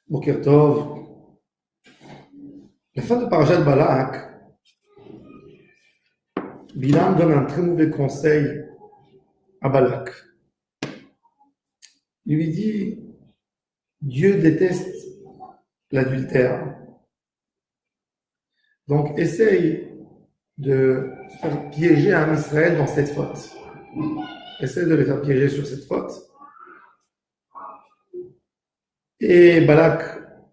Boker Tov. La fin de Parashat Balak, Bilam donne un très mauvais conseil à Balak. Il lui dit, Dieu déteste l'adultère. Donc essaye de faire piéger un Israël dans cette faute. Essaye de les faire piéger sur cette faute. Et Balak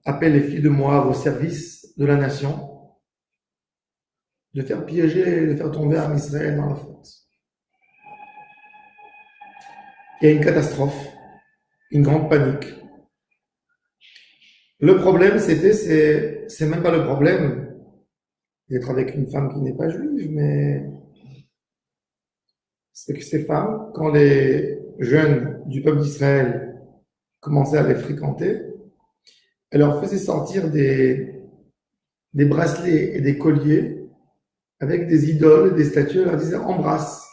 appelle les filles de Moab au service de la nation, de faire piéger, de faire tomber un Israël dans la faute. Il y a une catastrophe, une grande panique. Le problème, c'est même pas le problème d'être avec une femme qui n'est pas juive, mais c'est que ces femmes, quand les jeunes du peuple d'Israël commençaient à les fréquenter, elles leur faisaient sortir des bracelets et des colliers avec des idoles, des statues, elles leur disaient embrasse.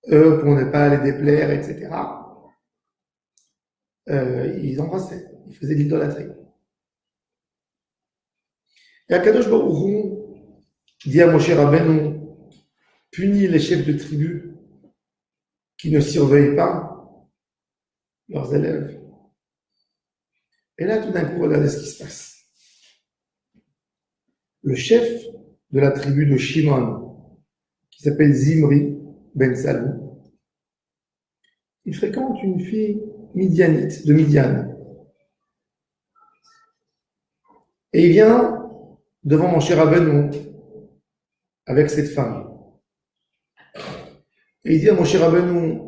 Eux, pour ne pas les déplaire, etc., ils embrassaient, ils faisaient de l'idolâtrie. Et Akadosh Baruch Hu dit à Moshe Rabbeinu, punit les chefs de tribu qui ne surveillent pas leurs élèves. Et là, tout d'un coup, regardez ce qui se passe. Le chef de la tribu de Shimon, qui s'appelle Zimri ben Salou, il fréquente une fille midianite, de Midian. Et il vient devant mon cher Rabbeinu avec cette femme. Et il dit à mon cher Rabbeinu,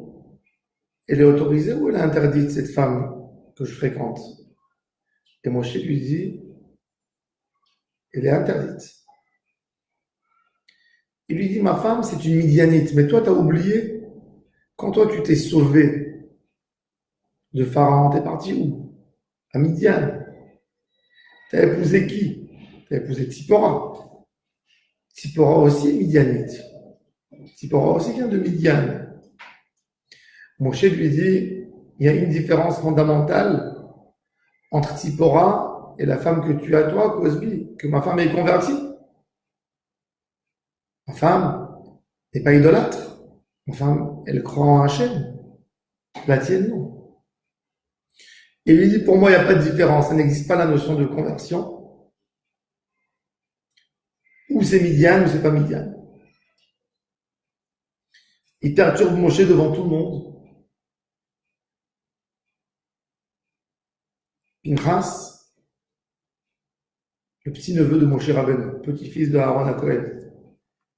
elle est autorisée ou elle est interdite, cette femme que je fréquente? Et Moshe lui dit, elle est interdite. Il lui dit, ma femme, c'est une midianite, mais toi, tu as oublié, quand toi, tu t'es sauvé de Pharaon, t'es parti où? À Midian. T'as épousé qui? T'as épousé Tzipora. Tzipora aussi est midianite. Tzipora aussi vient de Midian. Moshe lui dit, il y a une différence fondamentale entre Tzipora et la femme que tu as toi, Cosby, que ma femme est convertie. Ma femme n'est pas idolâtre. Ma femme, elle croit en Hachem. La tienne, non. Et il lui dit, pour moi, il n'y a pas de différence. Ça n'existe pas la notion de conversion. Ou c'est Midian ou c'est pas Midian. Il perturbe Moshe devant tout le monde. Pinchas, le petit-neveu de Moshe Rabbeinu, petit-fils de Aaron HaKohen,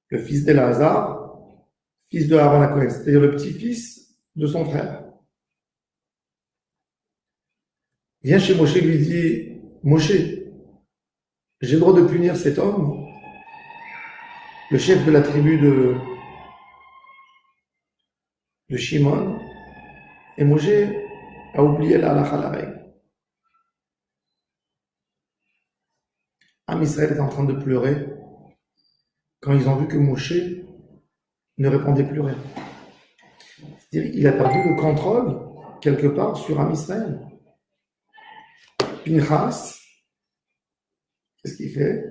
le fils d'Elazar, fils de Aaron HaKohen, c'est-à-dire le petit-fils de son frère. Vient chez Moshe et lui dit, Moshe, j'ai le droit de punir cet homme, le chef de la tribu de Shimon, et Moshe a oublié la halakha, la règle. Am Israël est en train de pleurer quand ils ont vu que Moshe ne répondait plus rien. C'est-à-dire il a perdu le contrôle quelque part sur Am Israël. Pinchas, qu'est-ce qu'il fait?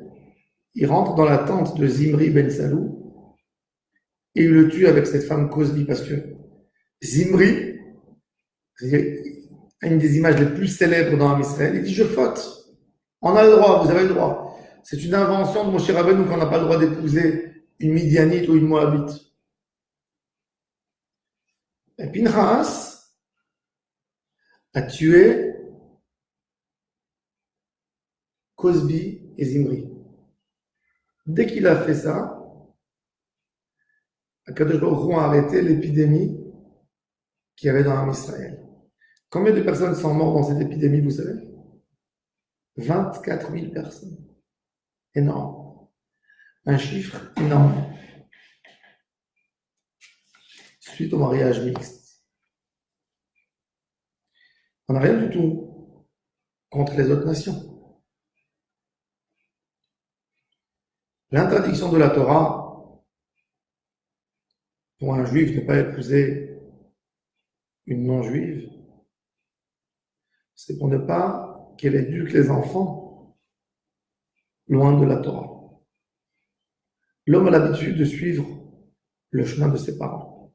Il rentre dans la tente de Zimri ben Salou et il le tue avec cette femme Cosby parce que Zimri, c'est-à-dire une des images les plus célèbres dans Am Israël, il dit je faute. On a le droit, vous avez le droit. C'est une invention de Moshe Rabbeinu qu'on n'a pas le droit d'épouser une Midianite ou une Moabite. Et Pinchas a tué Cosby et Zimri. Dès qu'il a fait ça, Akadosh Baruch Hu a arrêté l'épidémie qu'il y avait dans Am Israël. Combien de personnes sont mortes dans cette épidémie, vous savez? 24 000 personnes. Énorme. Un chiffre énorme. Suite au mariage mixte. On n'a rien du tout contre les autres nations. L'interdiction de la Torah pour un juif de ne pas épouser une non-juive, c'est pour ne pas qu'elle éduque les enfants loin de la Torah. L'homme a l'habitude de suivre le chemin de ses parents.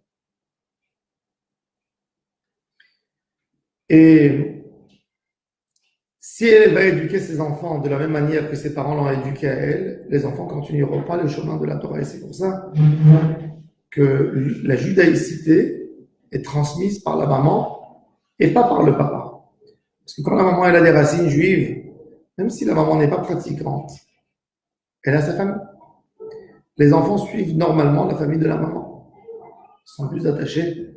Et si elle va éduquer ses enfants de la même manière que ses parents l'ont éduqué à elle, les enfants continueront pas le chemin de la Torah. Et c'est pour ça que la judaïcité est transmise par la maman et pas par le papa. Parce que quand la maman elle a des racines juives, même si la maman n'est pas pratiquante, elle a sa famille. Les enfants suivent normalement la famille de la maman. Ils sont plus attachés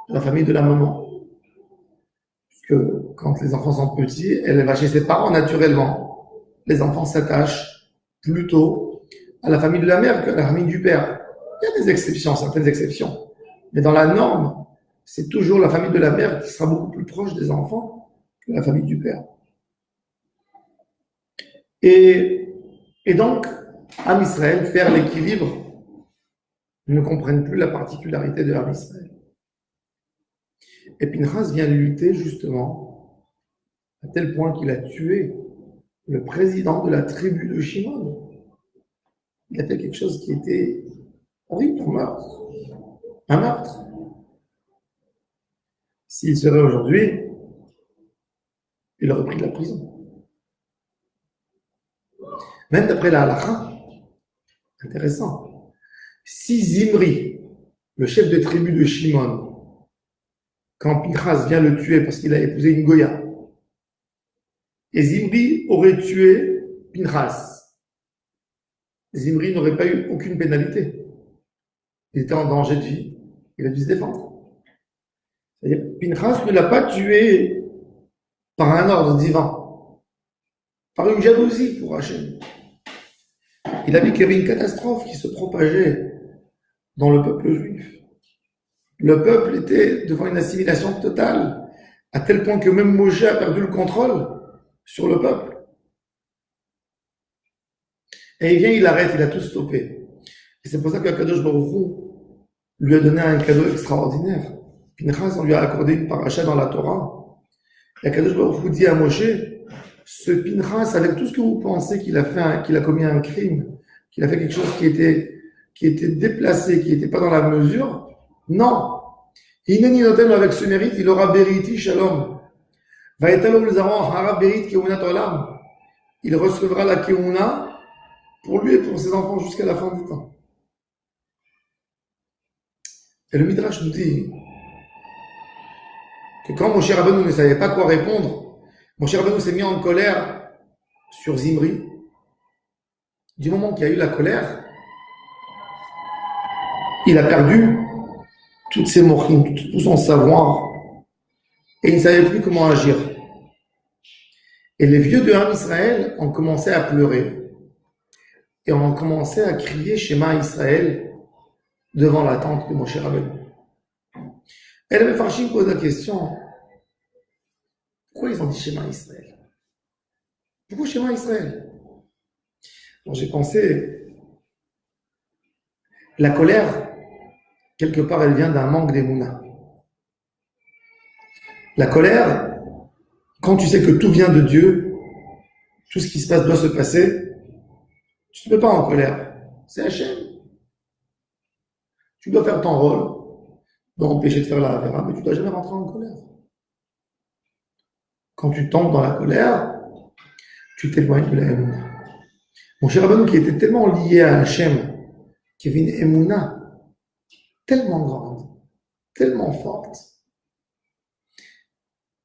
à la famille de la maman. Parce que quand les enfants sont petits, elle va chez ses parents naturellement. Les enfants s'attachent plutôt à la famille de la mère qu'à la famille du père. Il y a des exceptions, certaines exceptions. Mais dans la norme, c'est toujours la famille de la mère qui sera beaucoup plus proche des enfants que la famille du père. Et donc, Am Israël, faire l'équilibre, ne comprennent plus la particularité de Am Israël. Et Pinchas vient lutter justement à tel point qu'il a tué le président de la tribu de Shimon. Il a fait quelque chose qui était horrible, un meurtre. Un meurtre. S'il serait aujourd'hui, il aurait pris de la prison. Même d'après la halakha, intéressant. Si Zimri, le chef de tribu de Shimon, quand Pinchas vient le tuer parce qu'il a épousé une Goya, et Zimri aurait tué Pinchas, Zimri n'aurait pas eu aucune pénalité. Il était en danger de vie. Il a dû se défendre. C'est-à-dire, Pinchas ne l'a pas tué par un ordre divin, par une jalousie pour Hachem. Il a vu qu'il y avait une catastrophe qui se propageait dans le peuple juif. Le peuple était devant une assimilation totale, à tel point que même Moshe a perdu le contrôle sur le peuple. Et il vient, il arrête, il a tout stoppé. Et c'est pour ça qu'Akadosh Baruch Hu lui a donné un cadeau extraordinaire. Pinchas, on lui a accordé une paracha dans la Torah. Et Akadosh Baruch Hu dit à Moshe, ce Pinchas, avec tout ce que vous pensez qu'il a fait, qu'il a commis un crime, qu'il a fait quelque chose qui était déplacé, qui n'était pas dans la mesure, non. Hineni noten avec ce mérite, il aura beriti shalom. Vaetalom les avons hara berit keunat olam. Il recevra la keuna pour lui et pour ses enfants jusqu'à la fin du temps. Et le Midrash nous dit que quand Moshe Rabbeinu ne savait pas quoi répondre, Moshe Rabbeinu s'est mis en colère sur Zimri. Du moment qu'il y a eu la colère, il a perdu toutes ses mochines, tout son savoir, et il ne savait plus comment agir. Et les vieux de Am Israël ont commencé à pleurer, et ont commencé à crier Shema Israël devant la tente de Moshe Rabbeinu. Et le Mefarshim pose la question, pourquoi ils ont dit Shema Israël? Pourquoi Shema Israël? Alors j'ai pensé, la colère, quelque part, elle vient d'un manque d'émouna. La colère, quand tu sais que tout vient de Dieu, tout ce qui se passe doit se passer, tu ne te mets pas en colère. C'est Hachem. Tu dois faire ton rôle, d'empêcher de faire la Havera, mais tu ne dois jamais rentrer en colère. Quand tu tombes dans la colère, tu t'éloignes de la Emouna. Mon cher Rabbeinu, qui était tellement lié à Hachem, qui avait une Emouna tellement grande, tellement forte,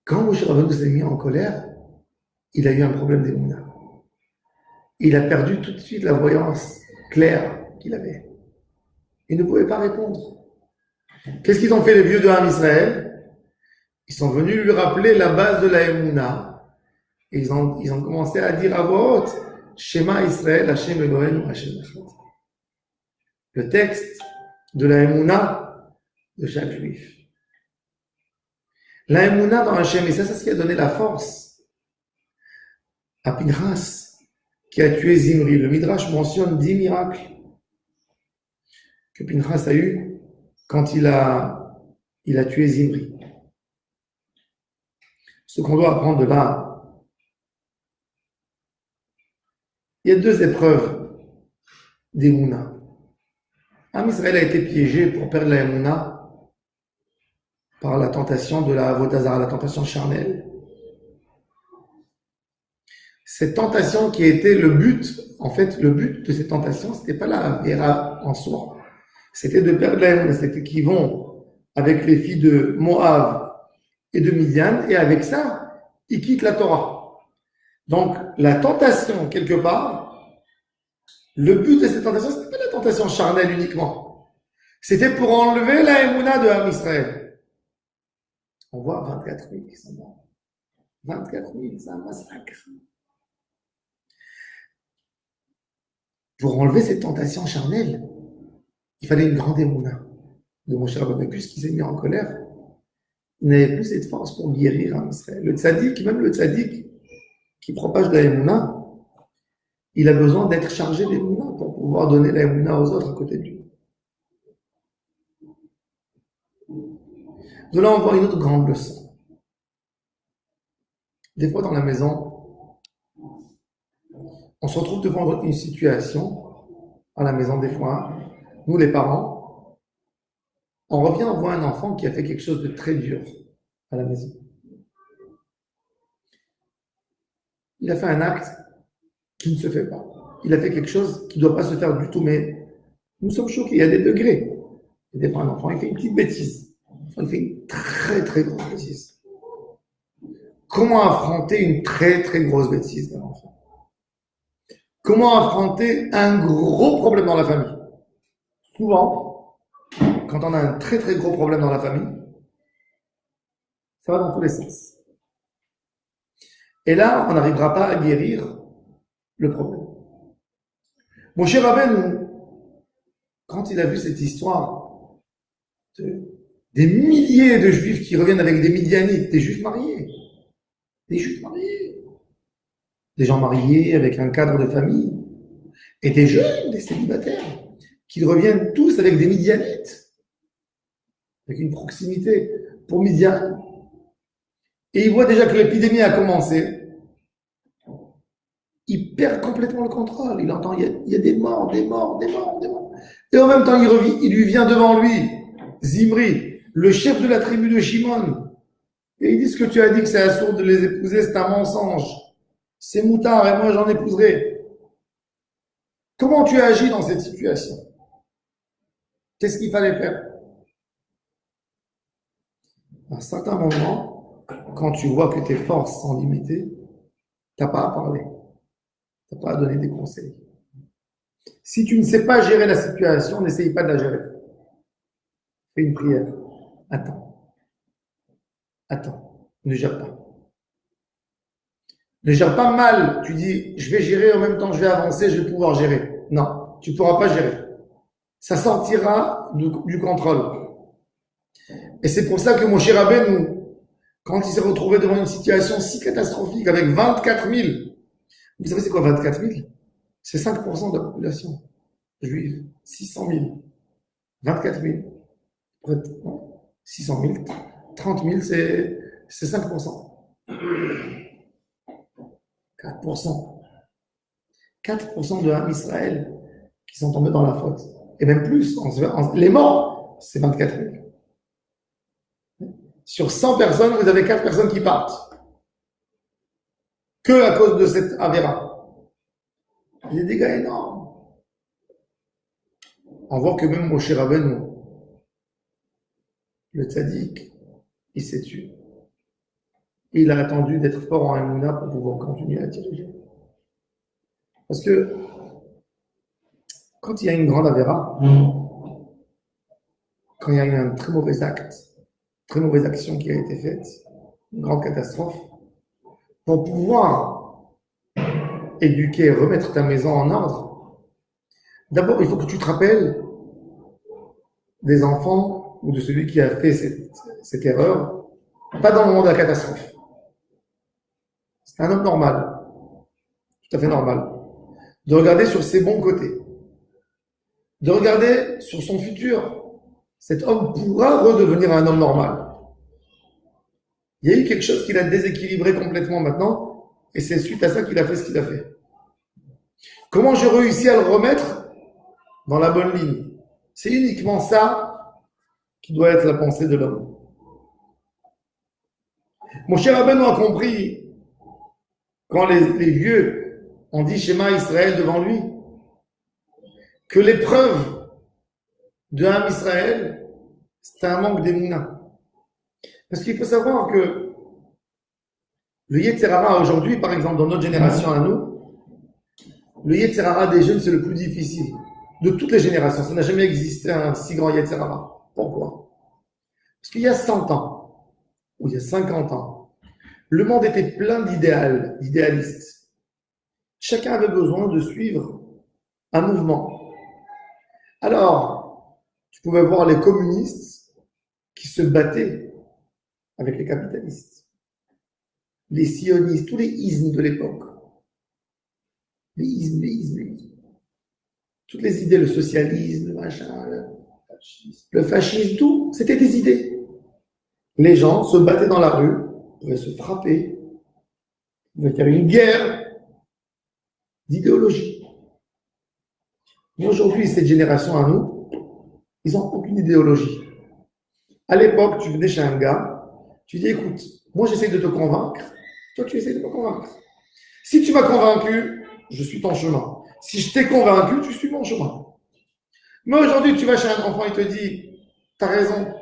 quand Moshe Rabbeinu s'est mis en colère, il a eu un problème d'émouna. Il a perdu tout de suite la voyance claire qu'il avait. Il ne pouvait pas répondre. Qu'est-ce qu'ils ont fait les vieux de Ham Israël? Ils sont venus lui rappeler la base de la émouna. Et ils ont commencé à dire à voix haute, Shema Israël, Hashem Eloheinu, Hashem Echad. Le texte de la émouna de chaque juif. La émouna dans Hachem, et ça, c'est ce qui a donné la force à Pinchas, qui a tué Zimri. Le Midrash mentionne 10 miracles que Pinchas a eu quand il a tué Zimri. Ce qu'on doit apprendre de là, Il y a deux épreuves d'Emouna. Israël a été piégé pour perdre la Emouna par la tentation de la Avodazara, la tentation charnelle. Cette tentation qui était le but, en fait, le but de cette tentation, c'était pas la Vera en soi. C'était de perdre la Emouna. C'était qu'ils vont avec les filles de Moab et de Midian, et avec ça, ils quittent la Torah. Donc, la tentation, quelque part, le but de cette tentation, c'était pas la tentation charnelle uniquement. C'était pour enlever la Emouna de Am Israël. On voit 24 000 qui sont morts. 24 000, c'est un massacre. Pour enlever cette tentation charnelle, il fallait une grande Emouna de mon cher Rabbeinu, qui s'est mis en colère. Il n'avait plus cette force pour guérir Am Israël. Le tzaddik, même le tzaddik qui propage la Emouna, il a besoin d'être chargé d'Emouna pour pouvoir donner la Emouna aux autres à côté de lui. De là, on voit une autre grande leçon. Des fois, dans la maison, on se retrouve devant une situation, à la maison des fois, nous les parents, on revient, on voit un enfant qui a fait quelque chose de très dur à la maison. Il a fait un acte qui ne se fait pas. Il a fait quelque chose qui ne doit pas se faire du tout, mais nous sommes choqués, il y a des degrés. Il y a des fois, un enfant, il fait une petite bêtise. Il fait une très très grosse bêtise. Comment affronter une très très grosse bêtise d'un enfant? Comment affronter un gros problème dans la famille? Souvent, quand on a un très très gros problème dans la famille, ça va dans tous les sens. Et là, on n'arrivera pas à guérir le problème. Mon cher Rabbeinu, quand il a vu cette histoire des milliers de juifs qui reviennent avec des Midianites, des juifs mariés, des gens mariés avec un cadre de famille, et des jeunes, des célibataires, qui reviennent tous avec des Midianites, avec une proximité pour Midian. Et il voit déjà que l'épidémie a commencé. Il perd complètement le contrôle. Il entend, il y a des morts. Et en même temps, il lui vient devant lui, Zimri, le chef de la tribu de Shimon. Et il dit: ce que tu as dit que c'est assourd de les épouser, c'est un mensonge. C'est moutard et moi j'en épouserai. Comment tu as agi dans cette situation? Qu'est-ce qu'il fallait faire? À un certain moment, quand tu vois que tes forces sont limitées, t'as pas à parler. T'as pas à donner des conseils. Si tu ne sais pas gérer la situation, n'essaye pas de la gérer. Fais une prière. Attends. Ne gère pas. Ne gère pas mal. Tu dis, je vais gérer, en même temps je vais avancer, je vais pouvoir gérer. Non, tu ne pourras pas gérer. Ça sortira du contrôle. Et c'est pour ça que mon cher Rabbeinu, quand il s'est retrouvé devant une situation si catastrophique avec 24 000, vous savez c'est quoi 24 000? C'est 5% de la population juive. 600 000. 24 000. 600 000. 30 000, c'est 5%. 4%. 4% de Am Israël qui sont tombés dans la faute. Et même plus. Les morts, c'est 24 000. Sur 100 personnes, vous avez 4 personnes qui partent. Que à cause de cette avéra. Il y a des dégâts énormes. On voit que même Moshe Rabbeinu, le tzaddik, il s'est tué. Il a attendu d'être fort en Emouna pour pouvoir continuer à diriger. Parce que quand il y a une grande avéra, quand il y a eu un très mauvais acte, très mauvaise action qui a été faite, une grande catastrophe, pour pouvoir éduquer, remettre ta maison en ordre, d'abord il faut que tu te rappelles des enfants ou de celui qui a fait cette erreur, pas dans le moment de la catastrophe. C'est un homme normal, tout à fait normal, de regarder sur ses bons côtés, de regarder sur son futur. Cet homme pourra redevenir un homme normal. Il y a eu quelque chose qui l'a déséquilibré complètement maintenant, et c'est suite à ça qu'il a fait ce qu'il a fait. Comment je réussis à le remettre dans la bonne ligne? C'est uniquement ça qui doit être la pensée de l'homme. Mon cher Rabbeinu a compris quand les vieux ont dit Shema Israël devant lui que l'épreuve de Ham Israël, c'était un manque d'émouna. Parce qu'il faut savoir que le Yetzer Hara aujourd'hui, par exemple, dans notre génération à nous, le Yetzer Hara des jeunes, c'est le plus difficile. De toutes les générations, ça n'a jamais existé un si grand Yetzer Hara. Pourquoi? Parce qu'il y a 100 ans, ou il y a 50 ans, le monde était plein d'idéalistes. Chacun avait besoin de suivre un mouvement. Alors, tu pouvais voir les communistes qui se battaient avec les capitalistes, les sionistes, tous les ismes de l'époque. Les ismes. Toutes les idées, le socialisme, le machin, le fascisme, tout, c'était des idées. Les gens se battaient dans la rue, pouvaient se frapper, pouvaient faire une guerre d'idéologie. Mais aujourd'hui, cette génération à nous, ils n'ont aucune idéologie. À l'époque, tu venais chez un gars, tu dis, écoute, moi j'essaie de te convaincre, toi tu essaies de me convaincre. Si tu m'as convaincu, je suis ton chemin. Si je t'ai convaincu, tu suis mon chemin. Mais aujourd'hui, tu vas chez un enfant, il te dit, t'as raison,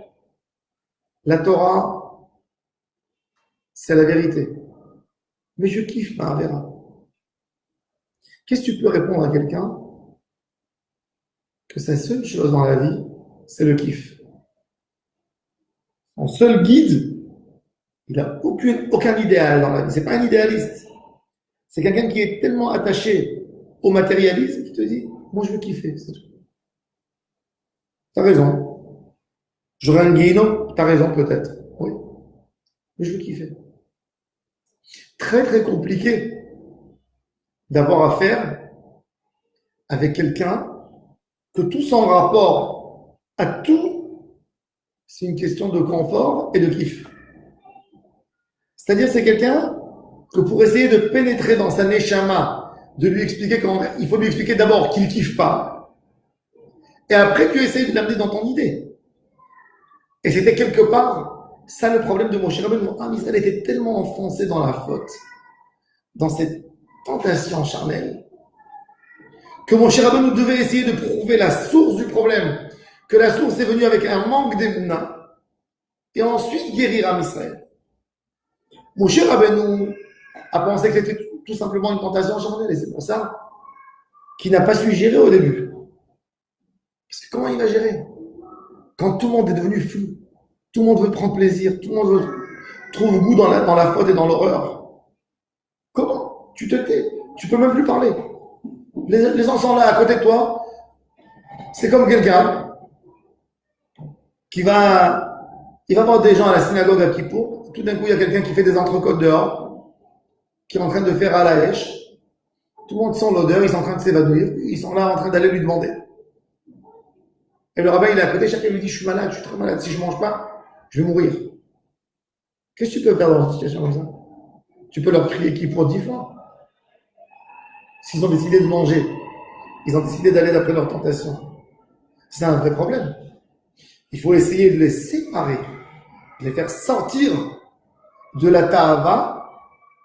la Torah, c'est la vérité. Mais je kiffe ma Avera. Qu'est-ce que tu peux répondre à quelqu'un que sa seule chose dans la vie, c'est le kiff? Son seul guide, il n'a aucun idéal dans la vie. C'est pas un idéaliste. C'est quelqu'un qui est tellement attaché au matérialisme qui te dit, moi je veux kiffer, c'est tout. T'as raison. J'aurai un guénon, t'as raison peut-être. Oui. Mais je veux kiffer. Très très compliqué d'avoir affaire avec quelqu'un que tout son rapport à tout, c'est une question de confort et de kiff. C'est-à-dire c'est quelqu'un que pour essayer de pénétrer dans sa neshama, de lui expliquer comment, il faut lui expliquer d'abord qu'il kiffe pas, et après tu essayes de l'amener dans ton idée. Et c'était quelque part ça le problème de Moshe Rabbeinu. Israël était tellement enfoncé dans la faute, dans cette tentation charnelle, que Moshe Rabbeinu devait essayer de prouver la source du problème, que la source est venue avec un manque d'émouna, et ensuite guérir Am Israël. Moshe Rabbeinu a pensé que c'était tout simplement une tentation charnelle, et c'est pour ça qu'il n'a pas su gérer au début. Parce que comment il va gérer? Quand tout le monde est devenu fou, tout le monde veut prendre plaisir, tout le monde trouve goût dans la faute et dans l'horreur. Comment? Tu te tais, tu peux même plus parler. Les enfants là à côté de toi, c'est comme quelqu'un qui il va voir des gens à la synagogue à Kippour, tout d'un coup il y a quelqu'un qui fait des entrecôtes dehors, qui est en train de faire à la hache, tout le monde sent l'odeur, ils sont en train de s'évanouir, ils sont là en train d'aller lui demander. Et le rabbin il est à côté, chacun lui dit je suis malade, je suis très malade, si je mange pas, je vais mourir. Qu'est-ce que tu peux faire dans une situation comme ça? Tu peux leur crier Kippour 10 fois. S'ils ont décidé de manger, ils ont décidé d'aller d'après leur tentation. C'est un vrai problème. Il faut essayer de les séparer, de les faire sortir de la ta'ava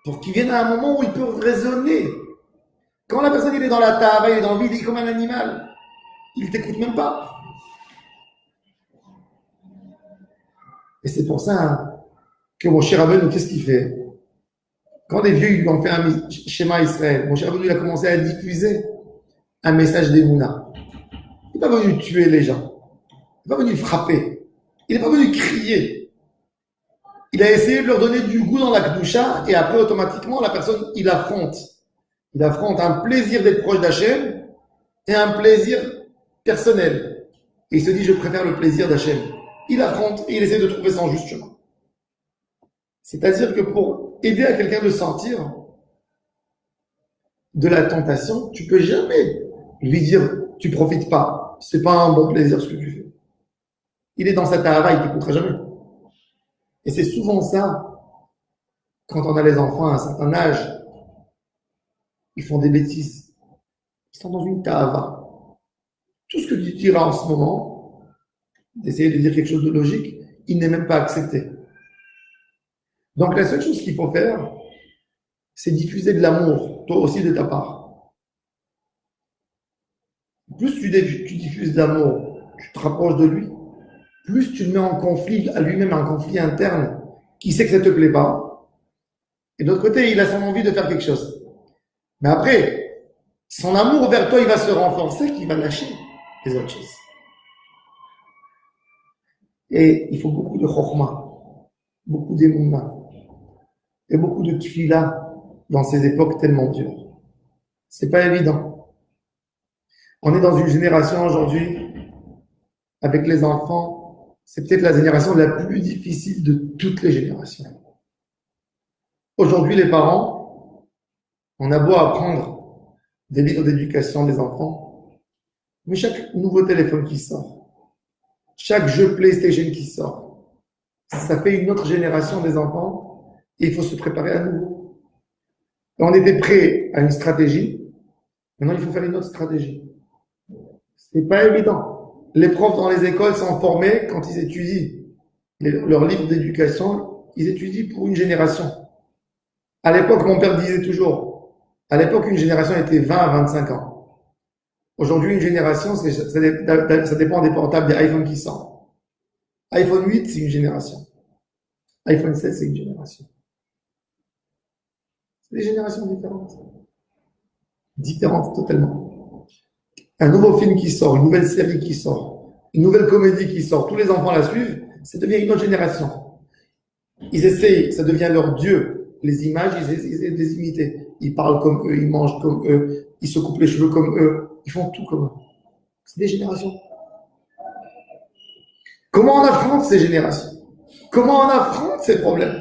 pour qu'ils viennent à un moment où ils peuvent raisonner. Quand la personne il est dans la ta'ava, il est dans le vide, il est comme un animal. Il ne t'écoute même pas. Et c'est pour ça que mon cher Rabbeinu, qu'est-ce qu'il fait? Quand les vieux lui ont fait un schéma Israël, mon cher Rabbeinu il a commencé à diffuser un message d'Emouna. Il n'est pas venu tuer les gens. Il n'est pas venu frapper. Il n'est pas venu crier. Il a essayé de leur donner du goût dans la Kedusha et après, automatiquement, la personne, il affronte. Il affronte un plaisir d'être proche d'Hachem et un plaisir personnel. Et il se dit, je préfère le plaisir d'Hachem. Il affronte et il essaie de trouver son juste chemin. C'est-à-dire que pour aider à quelqu'un de sortir de la tentation, tu peux jamais lui dire, tu profites pas. C'est pas un bon plaisir ce que tu fais. Il est dans sa ta'ava, il t'écoutera jamais. Et c'est souvent ça, quand on a les enfants à un certain âge, ils font des bêtises. Ils sont dans une ta'ava. Tout ce que tu diras en ce moment, d'essayer de dire quelque chose de logique, il n'est même pas accepté. Donc la seule chose qu'il faut faire, c'est diffuser de l'amour, toi aussi de ta part. Plus tu diffuses de l'amour, tu te rapproches de lui, plus tu le mets en conflit, à lui-même un conflit interne, qui sait que ça ne te plaît pas. Et d'autre côté, il a son envie de faire quelque chose. Mais après, son amour vers toi, il va se renforcer, qu'il va lâcher les autres choses. Et il faut beaucoup de chokhmah, beaucoup d'émouna, et beaucoup de tfila dans ces époques tellement dures. C'est pas évident. On est dans une génération aujourd'hui, avec les enfants, c'est peut-être la génération la plus difficile de toutes les générations. Aujourd'hui, les parents, on a beau apprendre des livres d'éducation des enfants, mais chaque nouveau téléphone qui sort, chaque jeu PlayStation qui sort, ça fait une autre génération des enfants et il faut se préparer à nouveau. Et on était prêt à une stratégie, maintenant il faut faire une autre stratégie. C'est pas évident. Les profs dans les écoles sont formés quand ils étudient leurs livres d'éducation, ils étudient pour une génération. À l'époque, mon père disait toujours, à l'époque, une génération était 20 à 25 ans. Aujourd'hui, une génération, ça dépend des portables, des iPhones qui sortent. iPhone 8, c'est une génération. iPhone 7, c'est une génération. C'est des générations différentes. Différentes totalement. Un nouveau film qui sort, une nouvelle série qui sort, une nouvelle comédie qui sort, tous les enfants la suivent, ça devient une autre génération. Ils essayent, ça devient leur Dieu. Les images, ils essaient de les imiter. Ils parlent comme eux, ils mangent comme eux, ils se coupent les cheveux comme eux, ils font tout comme eux. C'est des générations. Comment on affronte ces générations? Comment on affronte ces problèmes?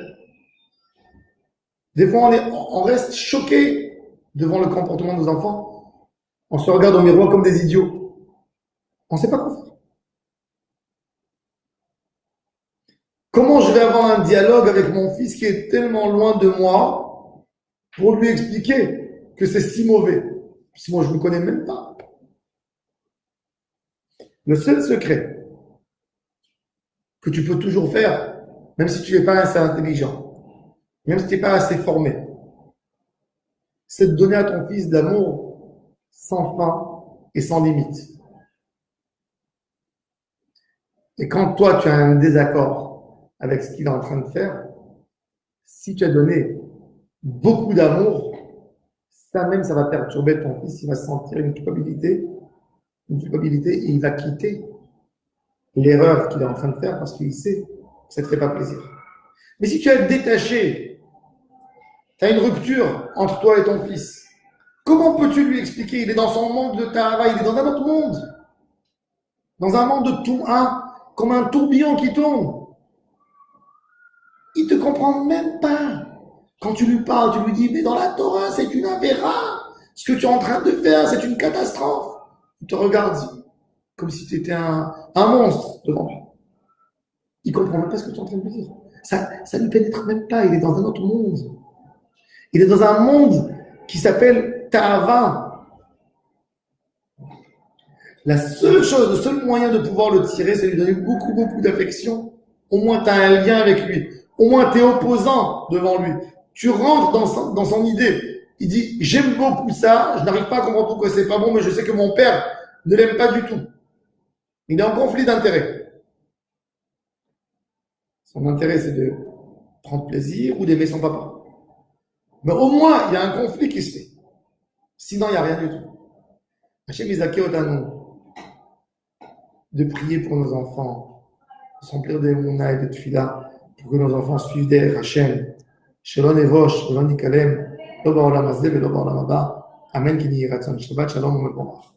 Des fois, on reste choqué devant le comportement de nos enfants. On se regarde au miroir comme des idiots. On ne sait pas quoi faire. Comment je vais avoir un dialogue avec mon fils qui est tellement loin de moi pour lui expliquer que c'est si mauvais? Si moi, je ne me connais même pas. Le seul secret que tu peux toujours faire, même si tu n'es pas assez intelligent, même si tu n'es pas assez formé, c'est de donner à ton fils de l'amour sans fin et sans limite. Et quand toi, tu as un désaccord avec ce qu'il est en train de faire, si tu as donné beaucoup d'amour, ça même, ça va perturber ton fils, il va sentir une culpabilité, et il va quitter l'erreur qu'il est en train de faire parce qu'il sait que ça ne te fait pas plaisir. Mais si tu es détaché, tu as une rupture entre toi et ton fils, comment peux-tu lui expliquer? Il est dans son monde de Tahara, il est dans un autre monde, dans un monde de tout comme un tourbillon qui tourne. Il ne te comprend même pas. Quand tu lui parles, tu lui dis, mais dans la Torah, c'est une avéra. Ce que tu es en train de faire, c'est une catastrophe. Il te regarde comme si tu étais un monstre devant lui. Il ne comprend même pas ce que tu es en train de lui dire. Ça ne lui pénètre même pas. Il est dans un autre monde. Il est dans un monde qui s'appelle Ta'ava. La seule chose, le seul moyen de pouvoir le tirer, c'est de lui donner beaucoup, beaucoup d'affection. Au moins, tu as un lien avec lui. Au moins, tu es opposant devant lui. Tu rentres dans son idée. Il dit, j'aime beaucoup ça, je n'arrive pas à comprendre pourquoi c'est pas bon, mais je sais que mon père ne l'aime pas du tout. Il est en conflit d'intérêt. Son intérêt, c'est de prendre plaisir ou d'aimer son papa. Mais au moins, il y a un conflit qui se fait. Sinon, il n'y a rien du tout. Hachem Isaac de prier pour nos enfants, de s'emplir de Mouna et de Tfila, pour que nos enfants suivent derrière Hachem. Shalom Evosh, Shalom Nikalem, Lo Ba'olam Hazeh, Lo Ba'olam Haba. Amen, Kini Yiratson. Shabbat Shalom, Umekomach.